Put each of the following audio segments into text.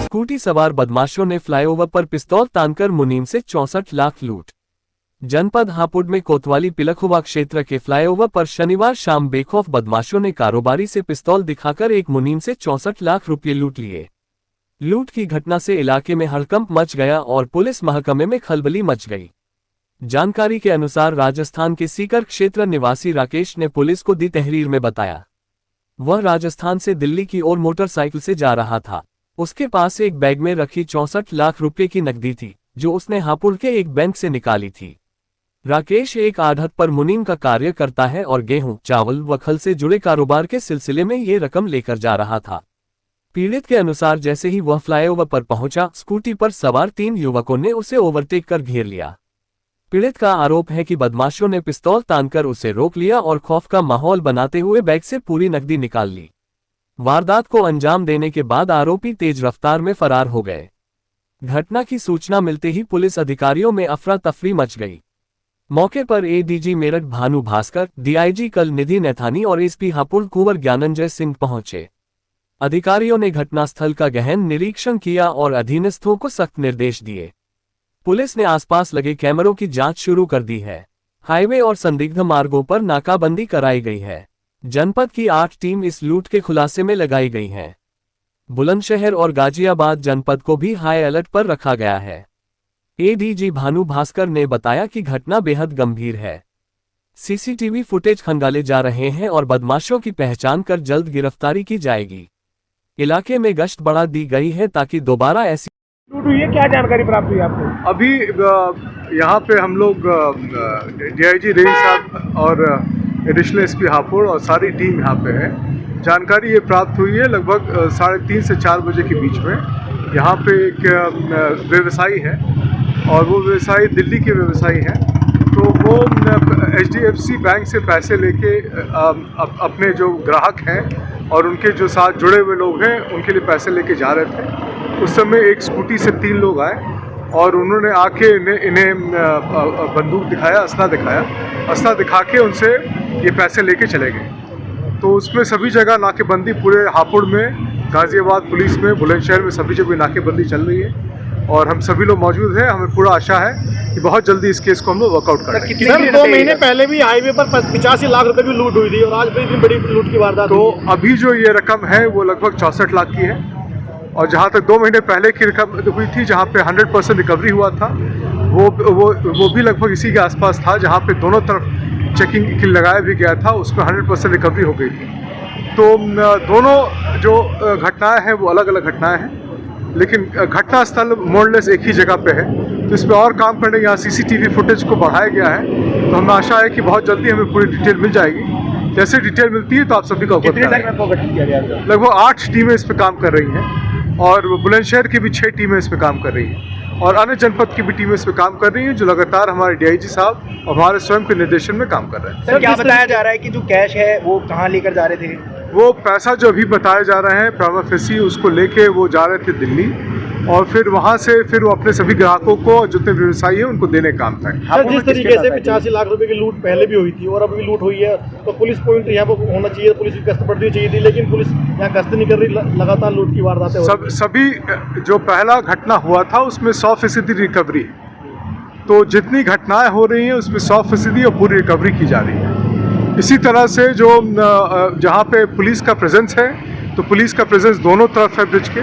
Scooty सवार बदमाशों ने फ्लाईओवर पर पिस्तौल तानकर मुनीम से 64 लाख लूट। जनपद हापुड़ में कोतवाली पिलखुवा क्षेत्र के फ्लाईओवर पर शनिवार शाम बेखौफ बदमाशों ने कारोबारी से पिस्तौल दिखाकर एक मुनीम से 64 लाख रुपये लूट लिए। लूट की घटना से इलाके में हड़कंप मच गया और पुलिस महकमे में खलबली मच गई। जानकारी के अनुसार राजस्थान के सीकर क्षेत्र निवासी राकेश ने पुलिस को दी तहरीर में बताया, वह राजस्थान से दिल्ली की ओर मोटरसाइकिल से जा रहा था। उसके पास एक बैग में रखी 64 लाख रुपए की नकदी थी, जो उसने हापुड़ के एक बैंक से निकाली थी। राकेश एक आढ़त पर मुनीम का कार्य करता है और गेहूं, चावल व खल से जुड़े कारोबार के सिलसिले में ये रकम लेकर जा रहा था। पीड़ित के अनुसार जैसे ही वह फ्लाईओवर पर पहुंचा, स्कूटी पर सवार 3 युवकों ने उसे ओवरटेक कर घेर लिया। पीड़ित का आरोप है कि बदमाशों ने पिस्तौल तानकर उसे रोक लिया और खौफ का माहौल बनाते हुए बैग से पूरी नकदी निकाल ली। वारदात को अंजाम देने के बाद आरोपी तेज रफ्तार में फरार हो गए। घटना की सूचना मिलते ही पुलिस अधिकारियों में अफरा तफरी मच गई। मौके पर एडीजी मेरठ भानु भास्कर, डीआईजी कल निधि नैथानी और एसपी हापुड़ कुंवर ज्ञानंजय सिंह पहुंचे। अधिकारियों ने घटनास्थल का गहन निरीक्षण किया और अधीनस्थों को सख्त निर्देश दिए। पुलिस ने आसपास लगे कैमरों की जांच शुरू कर दी है। हाईवे और संदिग्ध मार्गों पर नाकाबंदी कराई गई है। जनपद की 8 टीम इस लूट के खुलासे में लगाई गई हैं। बुलंदशहर और गाजियाबाद जनपद को भी हाई अलर्ट पर रखा गया है। एडीजी भानु भास्कर ने बताया कि घटना बेहद गंभीर है। सीसीटीवी फुटेज खंगाले जा रहे हैं और बदमाशों की पहचान कर जल्द गिरफ्तारी की जाएगी। इलाके में गश्त बढ़ा दी गई है ताकि दोबारा ऐसी लूट हुई है। क्या जानकारी प्राप्त हुई आपको? अभी यहाँ पे हम लोग डीआईजी रेंज साहब और एडिशनल एसपी हापुड़ और सारी टीम यहाँ पे है। जानकारी ये प्राप्त हुई है लगभग 3:30 से 4 बजे के बीच में। यहाँ पे एक व्यवसायी है और वो व्यवसायी दिल्ली के व्यवसायी हैं। तो वो HDFC बैंक से पैसे लेके अपने जो ग्राहक हैं और उनके जो साथ जुड़े हुए लोग हैं उनके लिए पैसे लेके जा रहे थे। उस समय एक स्कूटी से 3 लोग आए और उन्होंने आके इन्हें बंदूक दिखाया, असला दिखा के उनसे ये पैसे लेके चले गए। तो उसमें सभी जगह नाकेबंदी, पूरे हापुड़ में, गाजियाबाद पुलिस में, बुलंदशहर में सभी जगह नाकेबंदी चल रही है और हम सभी लोग मौजूद हैं। हमें पूरा आशा है कि बहुत जल्दी इस केस को हम लोग वर्कआउट करेंगे। सर 2 महीने पहले भी हाईवे पर 85 लाख रुपए की लूट हुई थी और आज भी इतनी बड़ी लूट की वारदात। तो अभी जो ये रकम है वो लगभग 64 लाख की है और जहाँ तक 2 महीने पहले की रकम हुई थी जहाँ पे 100% रिकवरी हुआ था वो भी लगभग इसी के आसपास था, जहाँ पे दोनों तरफ चेकिंग लगाया भी गया था, उसमें 100% रिकवरी हो गई थी। तो दोनों जो घटनाएं हैं वो अलग अलग घटनाएं हैं, लेकिन घटना स्थल मोरलेस एक ही जगह पे है। तो इस पर और काम करने, यहाँ सीसीटीवी फुटेज को बढ़ाया गया है। तो हमें आशा है कि बहुत जल्दी हमें पूरी डिटेल मिल जाएगी। जैसे डिटेल मिलती है तो आप सभी को अवगत कराएंगे। लगभग 8 टीमें इस पर काम कर रही हैं और बुलंदशहर की भी 6 टीमें इस पर काम कर रही हैं और अन्य जनपद की भी टीमें इस पर काम कर रही हैं, जो लगातार हमारे डीआईजी साहब और हमारे स्वयं के निर्देशन में काम कर रहे हैं। सर क्या बताया जा रहा है कि जो कैश है वो कहाँ लेकर जा रहे थे? वो पैसा जो अभी बताया जा रहे हैं प्रामा फेसी, उसको लेके वो जा रहे थे दिल्ली और फिर वहाँ से फिर वो अपने सभी ग्राहकों को, जितने व्यवसायी हैं उनको देने काम था। सर जिस तरीके से 85 लाख रुपए की लूट पहले भी हुई थी और अभी भी लूट हुई है, तो पुलिस पॉइंट यहाँ पर होना चाहिए, पुलिस की गश्त बढ़नी चाहिए थी, लेकिन पुलिस यहाँ गश्त नहीं कर रही, लगातार लूट की वारदातें सभी जो पहला घटना हुआ था उसमें 100% रिकवरी है। तो जितनी घटनाएं हो रही हैं उसमें 100% और पूरी रिकवरी की जा रही है। इसी तरह से जो जहाँ पे पुलिस का प्रेजेंस है, तो पुलिस का प्रेजेंस दोनों तरफ है ब्रिज के,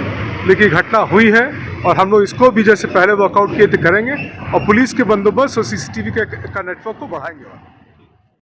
लेकिन घटना हुई है और हम लोग इसको भी जैसे पहले वर्कआउट किए थे करेंगे और पुलिस के बंदोबस्त और सीसीटीवी का नेटवर्क को बढ़ाएंगे।